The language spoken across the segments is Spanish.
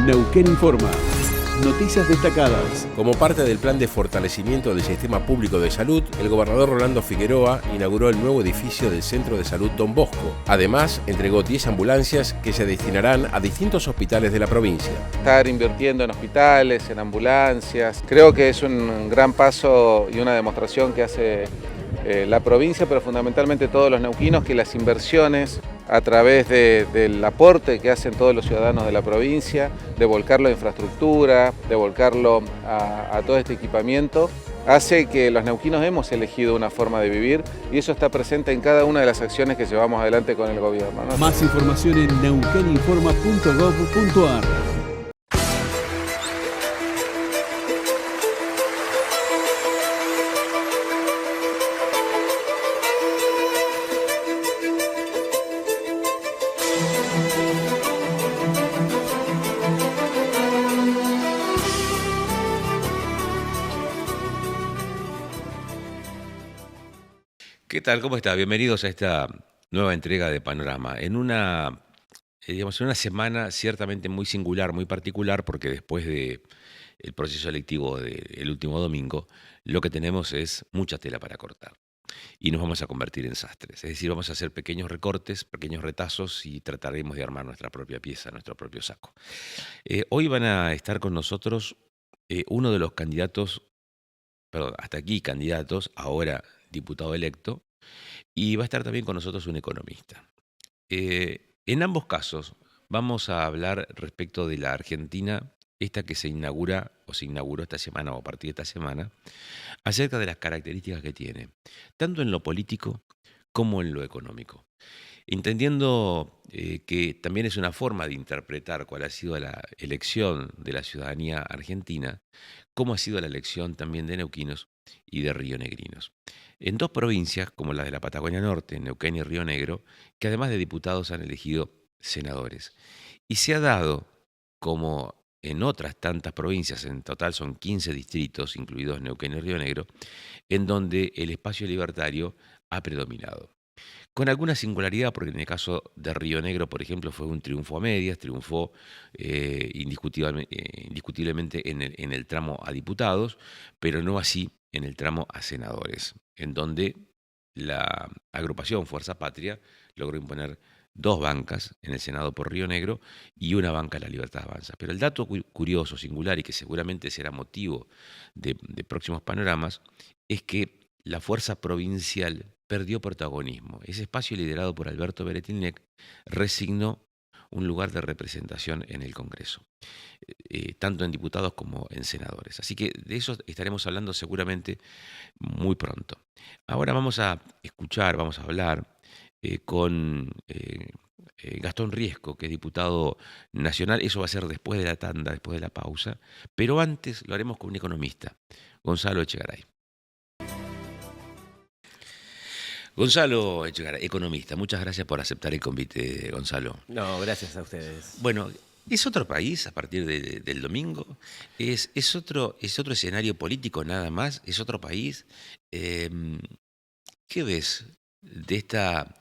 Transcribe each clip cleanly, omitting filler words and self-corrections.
Neuquén Informa. Noticias destacadas. Como parte del plan de fortalecimiento del sistema público de salud, el gobernador Rolando Figueroa inauguró el nuevo edificio del Centro de Salud Don Bosco. Además, entregó 10 ambulancias que se destinarán a distintos hospitales de la provincia. Estar invirtiendo en hospitales, en ambulancias, creo que es un gran paso y una demostración que hace la provincia, pero fundamentalmente todos los neuquinos, que las inversiones a través del aporte que hacen todos los ciudadanos de la provincia, de volcarlo a infraestructura, de volcarlo a todo este equipamiento, hace que los neuquinos hemos elegido una forma de vivir y eso está presente en cada una de las acciones que llevamos adelante con el gobierno, ¿no? Más información en neuqueninforma.gov.ar. ¿Qué tal? ¿Cómo está? Bienvenidos a esta nueva entrega de Panorama. En una semana ciertamente muy singular, muy particular, porque después del proceso electivo del último domingo, lo que tenemos es mucha tela para cortar. Y nos vamos a convertir en sastres. Es decir, vamos a hacer pequeños recortes, pequeños retazos y trataremos de armar nuestra propia pieza, nuestro propio saco. Hoy van a estar con nosotros uno de los candidatos, perdón, hasta aquí candidatos, ahora diputado electo, y va a estar también con nosotros un economista. En ambos casos vamos a hablar respecto de la Argentina, esta que se inaugura o se inauguró esta semana o a partir de esta semana, acerca de las características que tiene, tanto en lo político como en lo económico. Entendiendo que también es una forma de interpretar cuál ha sido la elección de la ciudadanía argentina, cómo ha sido la elección también de neuquinos y de rionegrinos. En dos provincias, como las de la Patagonia Norte, Neuquén y Río Negro, que además de diputados han elegido senadores. Y se ha dado, como en otras tantas provincias, en total son 15 distritos, incluidos Neuquén y Río Negro, en donde el espacio libertario ha predominado. Con alguna singularidad, porque en el caso de Río Negro, por ejemplo, fue un triunfo a medias, triunfó indiscutiblemente en el tramo a diputados, pero no así en el tramo a senadores, en donde la agrupación Fuerza Patria logró imponer 2 bancas en el Senado por Río Negro y una banca La Libertad Avanza. Pero el dato curioso, singular y que seguramente será motivo de próximos panoramas, es que la fuerza provincial perdió protagonismo. Ese espacio liderado por Alberto Beretilnec resignó un lugar de representación en el Congreso, tanto en diputados como en senadores. Así que de eso estaremos hablando seguramente muy pronto. Ahora vamos a escuchar, vamos a hablar con Gastón Riesco, que es diputado nacional. Eso va a ser después de la tanda, después de la pausa, pero antes lo haremos con un economista, Gonzalo Echegaray. Gonzalo Echegaray, economista, muchas gracias por aceptar el convite, Gonzalo. No, gracias a ustedes. Bueno, ¿es otro país a partir del domingo? ¿Es otro escenario político nada más? ¿Es otro país? ¿Qué ves de esta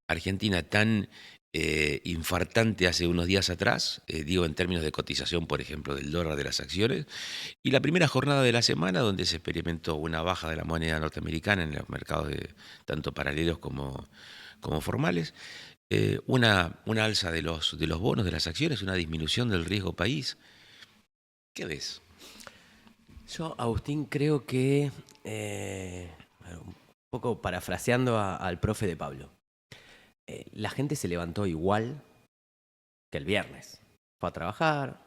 Argentina tan infartante hace unos días atrás, digo en términos de cotización, por ejemplo, del dólar de las acciones, y la primera jornada de la semana donde se experimentó una baja de la moneda norteamericana en los mercados tanto paralelos como formales, una alza de los bonos de las acciones, una disminución del riesgo país? ¿Qué ves? Yo, Agustín, creo que, un poco parafraseando al profe de Pablo, la gente se levantó igual que el viernes. Fue a trabajar,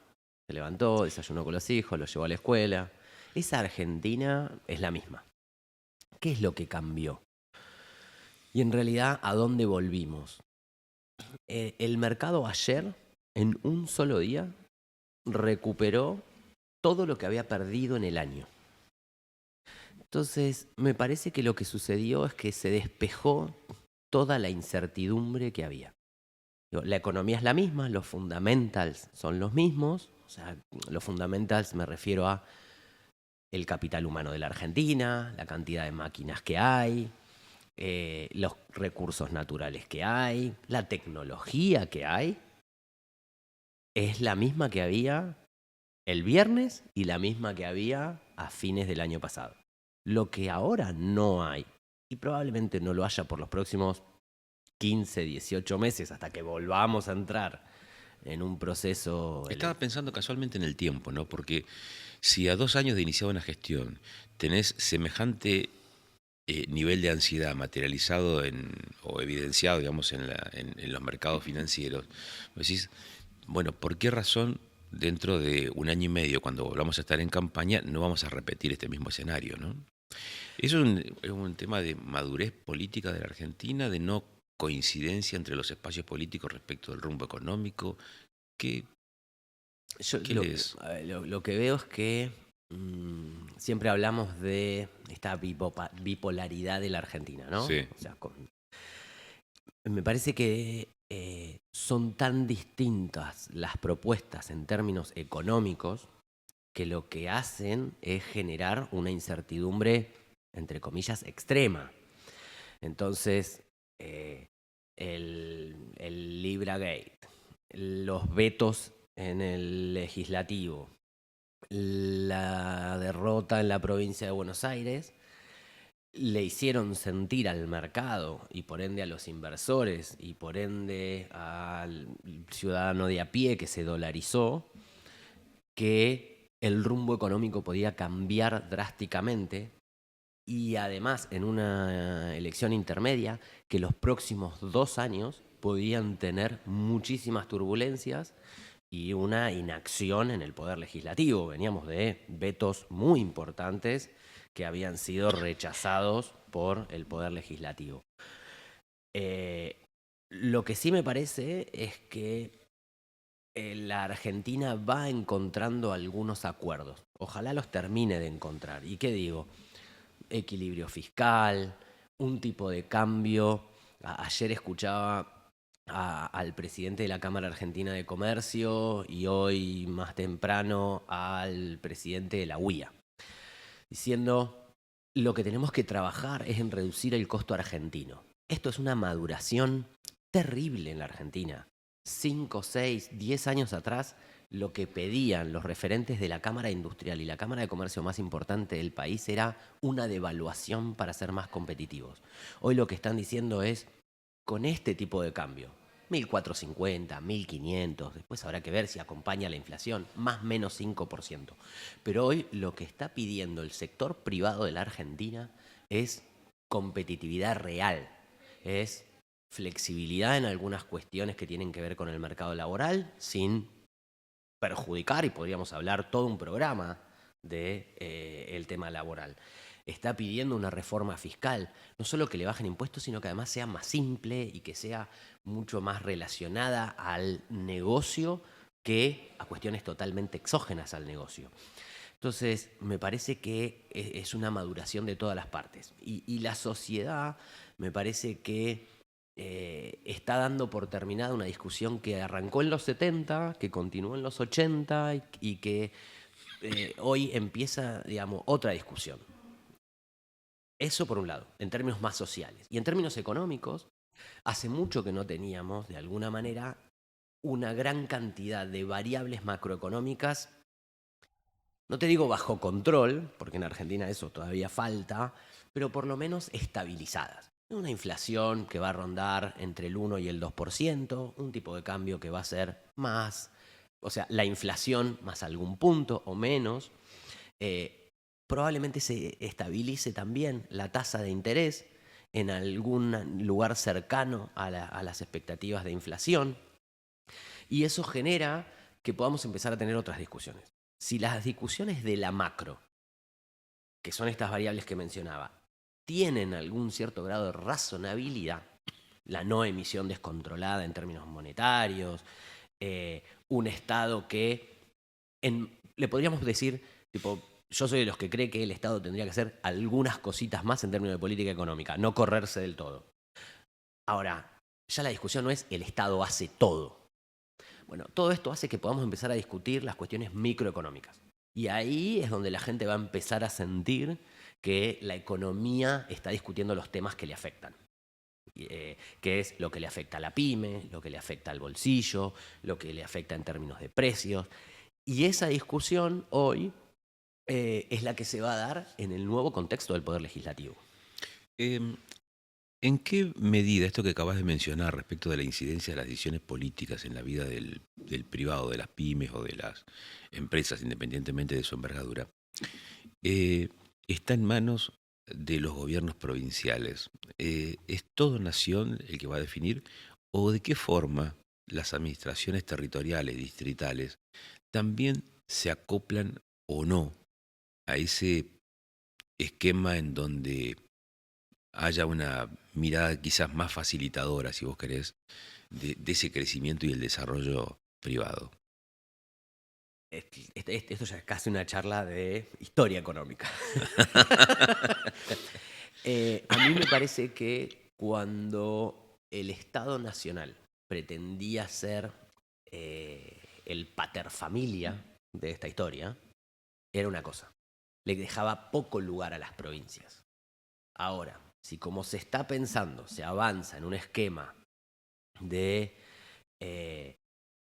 se levantó, desayunó con los hijos, los llevó a la escuela. Esa Argentina es la misma. ¿Qué es lo que cambió? Y en realidad, ¿a dónde volvimos? El mercado ayer, en un solo día, recuperó todo lo que había perdido en el año. Entonces, me parece que lo que sucedió es que se despejó toda la incertidumbre que había. La economía es la misma, los fundamentals son los mismos. O sea, los fundamentals me refiero a el capital humano de la Argentina, la cantidad de máquinas que hay, los recursos naturales que hay, la tecnología que hay. es la misma que había el viernes y la misma que había a fines del año pasado. Lo que ahora no hay, y probablemente no lo haya por los próximos 15, 18 meses, hasta que volvamos a entrar en un proceso... Estaba pensando casualmente en el tiempo, ¿no? Porque si a 2 años de iniciar una gestión tenés semejante nivel de ansiedad materializado o evidenciado, digamos, en los mercados financieros, decís, bueno, ¿por qué razón dentro de 1 año y medio, cuando volvamos a estar en campaña, no vamos a repetir este mismo escenario, ¿no? Eso es un tema de madurez política de la Argentina, de no coincidencia entre los espacios políticos respecto del rumbo económico. ¿Qué, Yo qué lees? lo que veo es que siempre hablamos de esta bipolaridad de la Argentina, ¿no? Sí. O sea, me parece que son tan distintas las propuestas en términos económicos que lo que hacen es generar una incertidumbre, entre comillas, extrema. Entonces, el Libragate, los vetos en el legislativo, la derrota en la provincia de Buenos Aires, le hicieron sentir al mercado y por ende a los inversores y por ende al ciudadano de a pie que se dolarizó, que el rumbo económico podía cambiar drásticamente y además en una elección intermedia que los próximos 2 años podían tener muchísimas turbulencias y una inacción en el poder legislativo. Veníamos de vetos muy importantes que habían sido rechazados por el poder legislativo. Lo que sí me parece es que la Argentina va encontrando algunos acuerdos. Ojalá los termine de encontrar. ¿Y qué digo? Equilibrio fiscal, un tipo de cambio. Ayer escuchaba al presidente de la Cámara Argentina de Comercio y hoy más temprano al presidente de la UIA, diciendo lo que tenemos que trabajar es en reducir el costo argentino. Esto es una maduración terrible en la Argentina. 5, 6, 10 años atrás, lo que pedían los referentes de la Cámara Industrial y la Cámara de Comercio más importante del país era una devaluación para ser más competitivos. Hoy lo que están diciendo es, con este tipo de cambio, 1.450, 1.500, después habrá que ver si acompaña la inflación, más o menos 5%. Pero hoy lo que está pidiendo el sector privado de la Argentina es competitividad real, es flexibilidad en algunas cuestiones que tienen que ver con el mercado laboral, sin perjudicar, y podríamos hablar todo un programa del tema laboral. Está pidiendo una reforma fiscal, no solo que le bajen impuestos, sino que además sea más simple y que sea mucho más relacionada al negocio que a cuestiones totalmente exógenas al negocio. Entonces, me parece que es una maduración de todas las partes. Y la sociedad, me parece que está dando por terminada una discusión que arrancó en los 70, que continuó en los 80 y que hoy empieza, digamos, otra discusión. Eso por un lado, en términos más sociales. Y en términos económicos, hace mucho que no teníamos, de alguna manera, una gran cantidad de variables macroeconómicas, no te digo bajo control, porque en Argentina eso todavía falta, pero por lo menos estabilizadas. Una inflación que va a rondar entre el 1 y el 2%, un tipo de cambio que va a ser más, o sea, la inflación más algún punto o menos. Probablemente se estabilice también la tasa de interés en algún lugar cercano a las expectativas de inflación. Y eso genera que podamos empezar a tener otras discusiones. Si las discusiones de la macro, que son estas variables que mencionaba, tienen algún cierto grado de razonabilidad, la no emisión descontrolada en términos monetarios, un Estado que, le podríamos decir, tipo, yo soy de los que cree que el Estado tendría que hacer algunas cositas más en términos de política económica, no correrse del todo. Ahora, ya la discusión no es el Estado hace todo. Bueno, todo esto hace que podamos empezar a discutir las cuestiones microeconómicas. Y ahí es donde la gente va a empezar a sentir que la economía está discutiendo los temas que le afectan. que es lo que le afecta a la pyme, lo que le afecta al bolsillo, lo que le afecta en términos de precios. Y esa discusión hoy es la que se va a dar en el nuevo contexto del Poder Legislativo. ¿En qué medida esto que acabas de mencionar respecto de la incidencia de las decisiones políticas en la vida del privado, de las pymes o de las empresas, independientemente de su envergadura, está en manos de los gobiernos provinciales? ¿Es todo nación el que va a definir o de qué forma las administraciones territoriales, distritales, también se acoplan o no a ese esquema en donde haya una mirada quizás más facilitadora, si vos querés, de ese crecimiento y el desarrollo privado? Esto ya es casi una charla de historia económica. A mí me parece que cuando el Estado Nacional pretendía ser el paterfamilia de esta historia, era una cosa. Le dejaba poco lugar a las provincias. Ahora, si como se está pensando, se avanza en un esquema de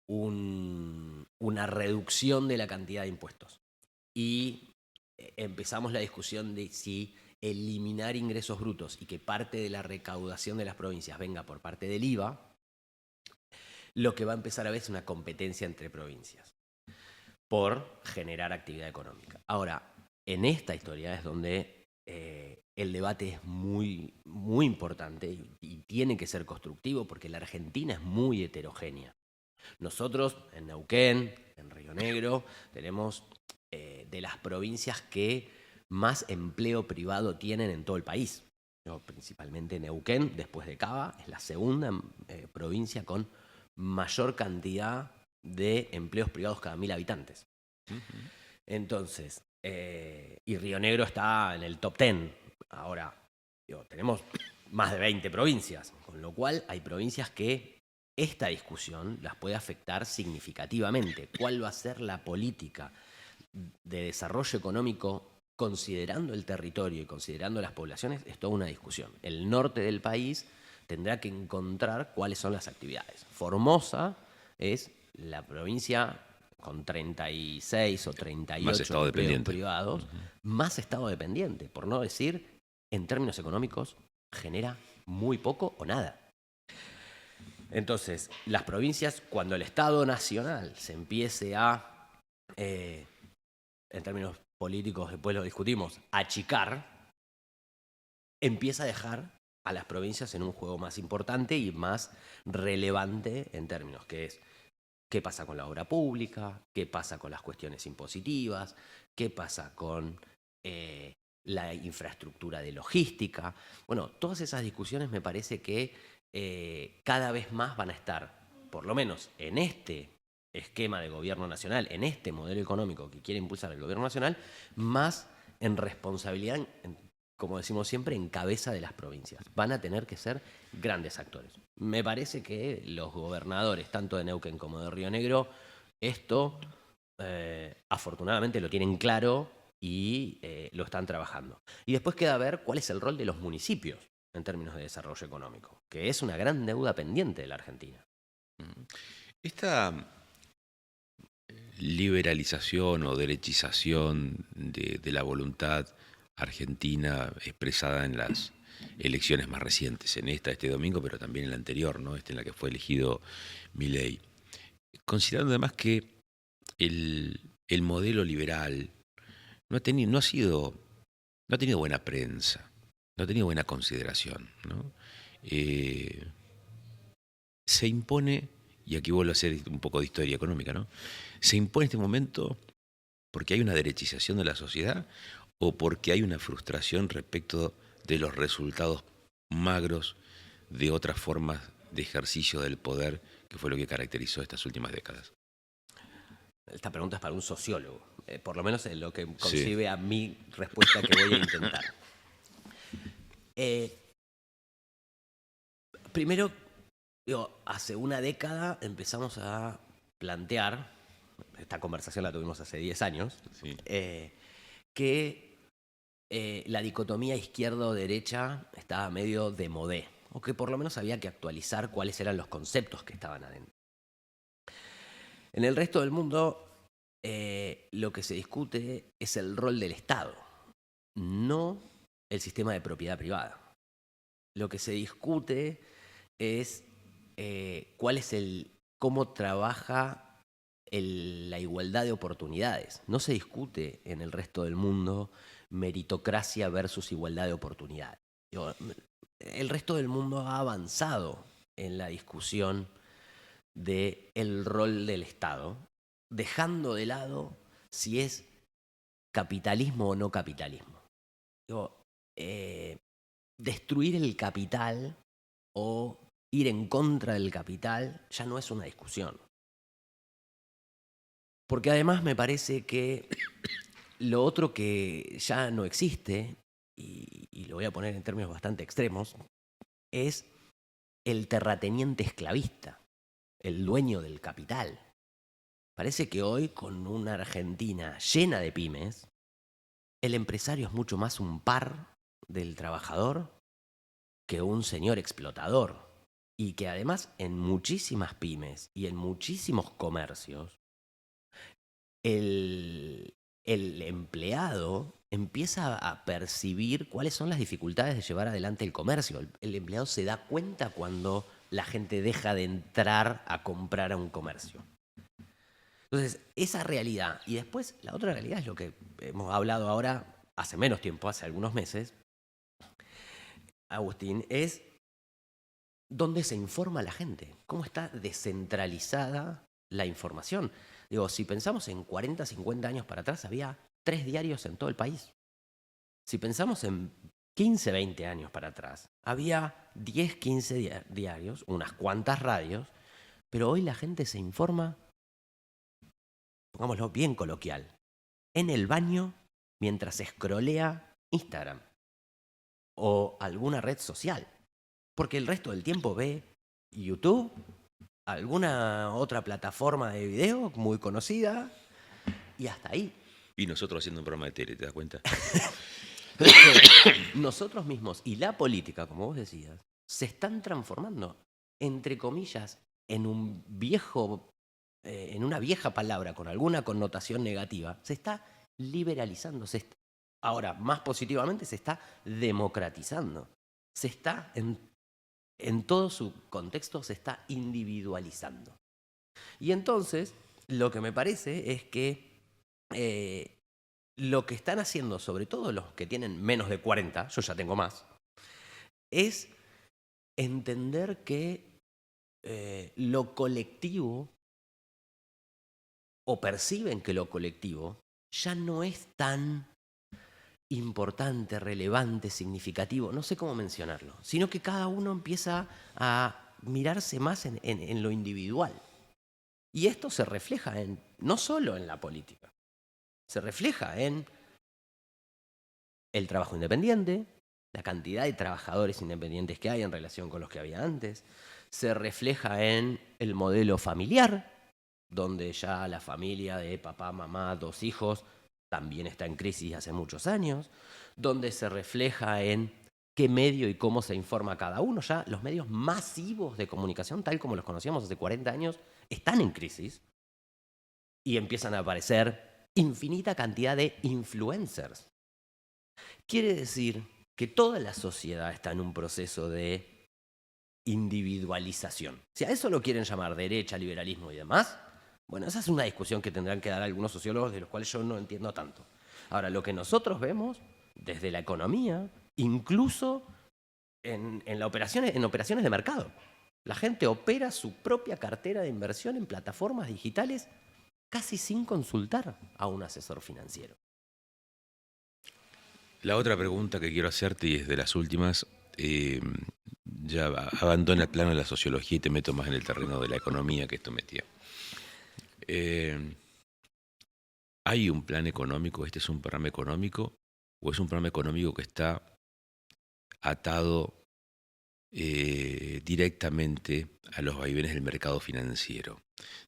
una reducción de la cantidad de impuestos y empezamos la discusión de si eliminar ingresos brutos y que parte de la recaudación de las provincias venga por parte del IVA, lo que va a empezar a ver es una competencia entre provincias por generar actividad económica. Ahora, en esta historia es donde el debate es muy, muy importante y tiene que ser constructivo porque la Argentina es muy heterogénea. Nosotros en Neuquén, en Río Negro, tenemos de las provincias que más empleo privado tienen en todo el país. Principalmente Neuquén, después de Cava, es la segunda provincia con mayor cantidad de empleos privados cada 1.000 habitantes. Entonces, y Río Negro está en el top 10. Ahora, tenemos más de 20 provincias, con lo cual hay provincias que esta discusión las puede afectar significativamente. ¿Cuál va a ser la política de desarrollo económico considerando el territorio y considerando las poblaciones? Es toda una discusión. El norte del país tendrá que encontrar cuáles son las actividades. Formosa es la provincia con 36 o 38 empleos privados, más estado dependiente, por no decir, en términos económicos, genera muy poco o nada. Entonces, las provincias, cuando el Estado Nacional se empiece a, en términos políticos, después lo discutimos, achicar, empieza a dejar a las provincias en un juego más importante y más relevante en términos que es qué pasa con la obra pública, qué pasa con las cuestiones impositivas, qué pasa con la infraestructura de logística. Bueno, todas esas discusiones me parece que cada vez más van a estar, por lo menos en este esquema de gobierno nacional, en este modelo económico que quiere impulsar el gobierno nacional, más en responsabilidad, como decimos siempre, en cabeza de las provincias. Van a tener que ser grandes actores. Me parece que los gobernadores, tanto de Neuquén como de Río Negro, esto afortunadamente lo tienen claro y lo están trabajando. Y después queda ver cuál es el rol de los municipios en términos de desarrollo económico, que es una gran deuda pendiente de la Argentina. Esta liberalización o derechización de la voluntad argentina expresada en las elecciones más recientes, en este domingo, pero también en la anterior, ¿no? En la que fue elegido Milei. Considerando además que el modelo liberal no ha tenido buena prensa, no ha tenido buena consideración, ¿no? Se impone, y aquí vuelvo a hacer un poco de historia económica, ¿no? Se impone en este momento porque hay una derechización de la sociedad o porque hay una frustración respecto de los resultados magros de otras formas de ejercicio del poder, que fue lo que caracterizó estas últimas décadas. Esta pregunta es para un sociólogo, por lo menos en lo que concibe a mi respuesta que voy a intentar. Primero, hace una década empezamos a plantear, esta conversación la tuvimos hace 10 años, sí, que la dicotomía izquierda o derecha estaba medio de modé, o que por lo menos había que actualizar cuáles eran los conceptos que estaban adentro. En el resto del mundo, lo que se discute es el rol del Estado, no el sistema de propiedad privada. Lo que se discute es cómo trabaja la igualdad de oportunidades. No se discute en el resto del mundo meritocracia versus igualdad de oportunidades. El resto del mundo ha avanzado en la discusión del rol del Estado, dejando de lado si es capitalismo o no capitalismo. Destruir el capital o ir en contra del capital ya no es una discusión. Porque además me parece que lo otro que ya no existe, y lo voy a poner en términos bastante extremos, es el terrateniente esclavista, el dueño del capital. Parece que hoy, con una Argentina llena de pymes, el empresario es mucho más un par del trabajador que un señor explotador. Y que además en muchísimas pymes y en muchísimos comercios, el empleado empieza a percibir cuáles son las dificultades de llevar adelante el comercio. El empleado se da cuenta cuando la gente deja de entrar a comprar a un comercio. Entonces, esa realidad. Y después, la otra realidad es lo que hemos hablado ahora, hace menos tiempo, hace algunos meses, Agustín, es dónde se informa la gente, cómo está descentralizada la información. Digo, si pensamos en 40, 50 años para atrás, había 3 diarios en todo el país. Si pensamos en 15, 20 años para atrás, había 10, 15 diarios, unas cuantas radios, pero hoy la gente se informa, pongámoslo bien coloquial, en el baño mientras escrolea Instagram o alguna red social. Porque el resto del tiempo ve YouTube, alguna otra plataforma de video muy conocida y hasta ahí. Y nosotros haciendo un programa de tele, ¿te das cuenta? Nosotros mismos y la política, como vos decías, se están transformando, entre comillas, en una vieja palabra con alguna connotación negativa. Se está liberalizando. Ahora, más positivamente, se está democratizando. Se está en todo su contexto se está individualizando. Y entonces, lo que me parece es que lo que están haciendo, sobre todo los que tienen menos de 40, yo ya tengo más, es entender que lo colectivo, o perciben que lo colectivo, ya no es tan importante, relevante, significativo, no sé cómo mencionarlo, sino que cada uno empieza a mirarse más en lo individual. Y esto se refleja no solo en la política, se refleja en el trabajo independiente, la cantidad de trabajadores independientes que hay en relación con los que había antes, se refleja en el modelo familiar, donde ya la familia de papá, mamá, 2 hijos, también está en crisis hace muchos años, donde se refleja en qué medio y cómo se informa cada uno. Ya los medios masivos de comunicación, tal como los conocíamos hace 40 años, están en crisis y empiezan a aparecer infinita cantidad de influencers. Quiere decir que toda la sociedad está en un proceso de individualización. Si a eso lo quieren llamar derecha, liberalismo y demás, bueno, esa es una discusión que tendrán que dar algunos sociólogos de los cuales yo no entiendo tanto. Ahora, lo que nosotros vemos desde la economía, incluso en operaciones de mercado. La gente opera su propia cartera de inversión en plataformas digitales casi sin consultar a un asesor financiero. La otra pregunta que quiero hacerte, y es de las últimas, ya abandona el plano de la sociología y te meto más en el terreno de la economía que esto metía. ¿Hay un plan económico? ¿Este es un programa económico? ¿O es un programa económico que está atado directamente a los vaivenes del mercado financiero?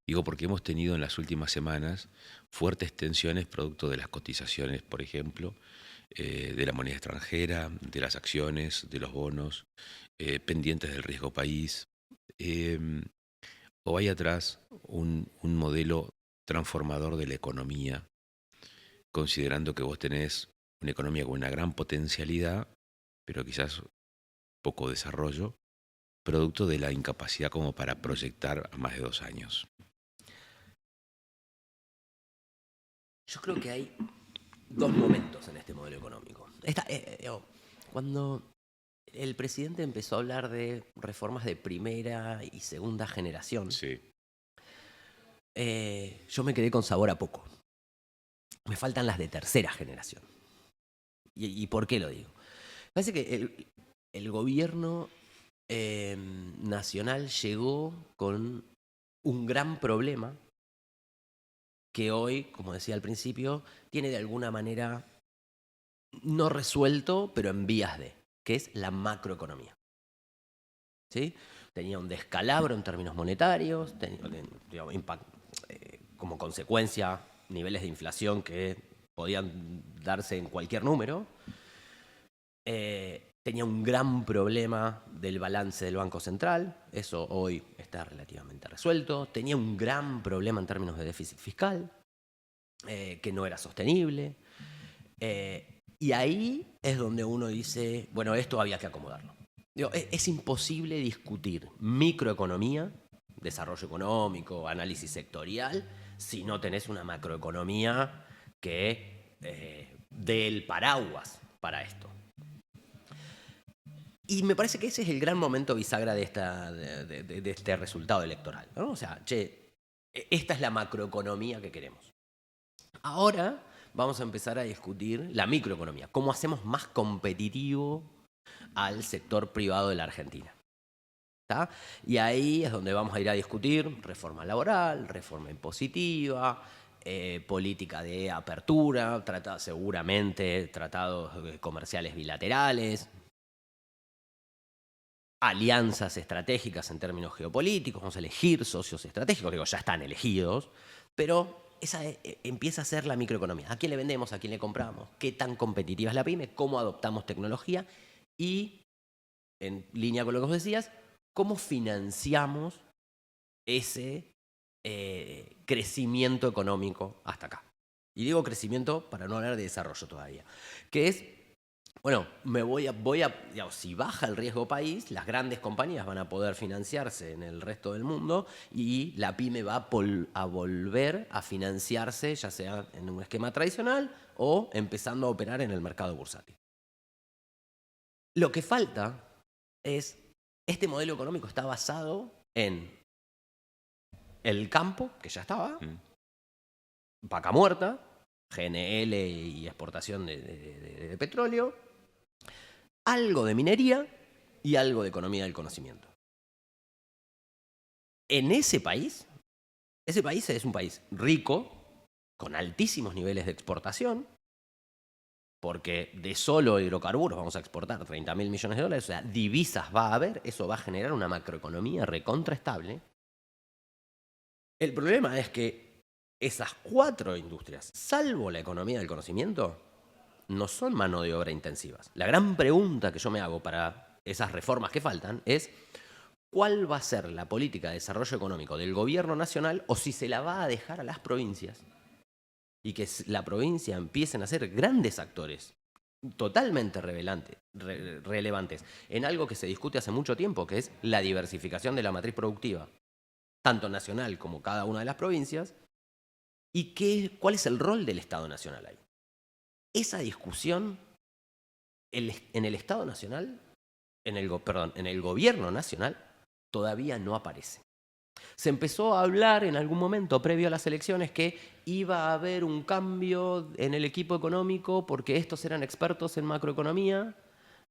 Digo porque hemos tenido en las últimas semanas fuertes tensiones producto de las cotizaciones, por ejemplo, de la moneda extranjera, de las acciones, de los bonos, pendientes del riesgo país, o hay atrás un modelo transformador de la economía, considerando que vos tenés una economía con una gran potencialidad, pero quizás poco desarrollo, producto de la incapacidad como para proyectar a más de 2 años. Yo creo que hay dos momentos en este modelo económico. Cuando el presidente empezó a hablar de reformas de primera y segunda generación, Sí. yo me quedé con sabor a poco. Me faltan las de tercera generación. ¿Y por qué lo digo? Parece que el gobierno nacional llegó con un gran problema que hoy, como decía al principio, tiene de alguna manera no resuelto, pero en vías de, que es la macroeconomía. ¿Sí? Tenía un descalabro en términos monetarios, como consecuencia niveles de inflación que podían darse en cualquier número. Tenía un gran problema del balance del Banco Central, eso hoy está relativamente resuelto. Tenía un gran problema en términos de déficit fiscal, que no era sostenible. Y ahí es donde uno dice, bueno, esto había que acomodarlo. Es imposible discutir microeconomía, desarrollo económico, análisis sectorial, si no tenés una macroeconomía que dé el paraguas para esto. Y me parece que ese es el gran momento bisagra de este resultado electoral, ¿no? O sea, esta es la macroeconomía que queremos. Ahora vamos a empezar a discutir la microeconomía. ¿Cómo hacemos más competitivo al sector privado de la Argentina? ¿Tá? Y ahí es donde vamos a ir a discutir reforma laboral, reforma impositiva, política de apertura, seguramente tratados comerciales bilaterales, alianzas estratégicas en términos geopolíticos, vamos a elegir socios estratégicos, digo, ya están elegidos, pero esa empieza a ser la microeconomía. ¿A quién le vendemos? ¿A quién le compramos? ¿Qué tan competitiva es la pyme? ¿Cómo adoptamos tecnología? Y, en línea con lo que vos decías, ¿cómo financiamos ese crecimiento económico hasta acá? Y digo crecimiento para no hablar de desarrollo todavía, que es, bueno, digamos, si baja el riesgo país, las grandes compañías van a poder financiarse en el resto del mundo y la pyme va a volver a financiarse, ya sea en un esquema tradicional o empezando a operar en el mercado bursátil. Lo que falta es, este modelo económico está basado en el campo, que ya estaba, vaca muerta, GNL y exportación de petróleo, algo de minería y algo de economía del conocimiento. En ese país es un país rico, con altísimos niveles de exportación, porque de solo hidrocarburos vamos a exportar 30.000 millones de dólares, o sea, divisas va a haber, eso va a generar una macroeconomía recontraestable. El problema es que esas 4 industrias, salvo la economía del conocimiento, no son mano de obra intensivas. La gran pregunta que yo me hago para esas reformas que faltan es ¿cuál va a ser la política de desarrollo económico del gobierno nacional o si se la va a dejar a las provincias? Y que la provincia empiecen a ser grandes actores totalmente relevantes en algo que se discute hace mucho tiempo, que es la diversificación de la matriz productiva, tanto nacional como cada una de las provincias, y cuál es el rol del Estado Nacional ahí. Esa discusión en el Estado Nacional, en el Gobierno Nacional, todavía no aparece. Se empezó a hablar en algún momento previo a las elecciones que iba a haber un cambio en el equipo económico porque estos eran expertos en macroeconomía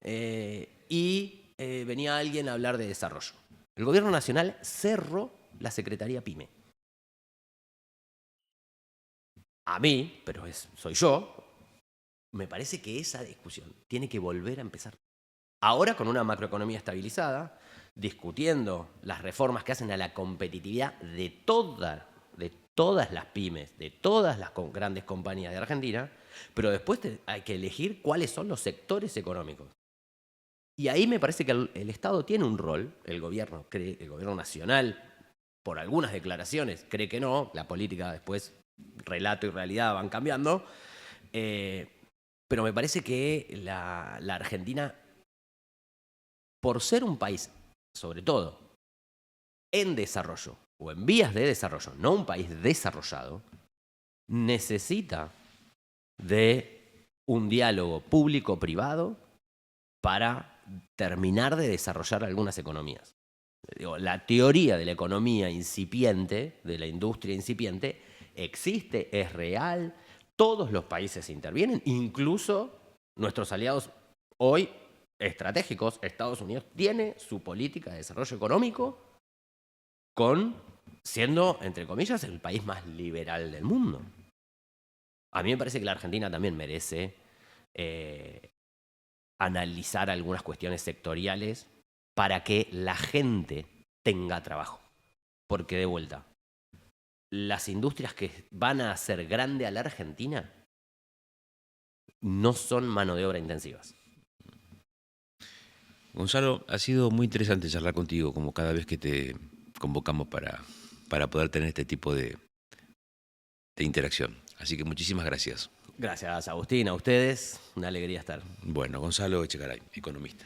y venía alguien a hablar de desarrollo. El Gobierno Nacional cerró la Secretaría PYME. A mí, pero soy yo, me parece que esa discusión tiene que volver a empezar. Ahora con una macroeconomía estabilizada, discutiendo las reformas que hacen a la competitividad de todas las pymes, de todas las grandes compañías de Argentina, pero después hay que elegir cuáles son los sectores económicos. Y ahí me parece que el Estado tiene un rol, el gobierno nacional, por algunas declaraciones, cree que no, la política después, relato y realidad van cambiando, pero me parece que la Argentina, por ser un país, sobre todo, en desarrollo o en vías de desarrollo, no un país desarrollado, necesita de un diálogo público-privado para terminar de desarrollar algunas economías. Digo, la teoría de la economía incipiente, de la industria incipiente, existe, es real, todos los países intervienen, incluso nuestros aliados hoy estratégicos, Estados Unidos, tiene su política de desarrollo económico siendo, entre comillas, el país más liberal del mundo. A mí me parece que la Argentina también merece analizar algunas cuestiones sectoriales para que la gente tenga trabajo. Porque, de vuelta, las industrias que van a hacer grande a la Argentina no son mano de obra intensivas. Gonzalo, ha sido muy interesante charlar contigo, como cada vez que te convocamos para poder tener este tipo de interacción. Así que muchísimas gracias. Gracias, Agustín, a ustedes. Una alegría estar. Bueno, Gonzalo Echegaray, economista.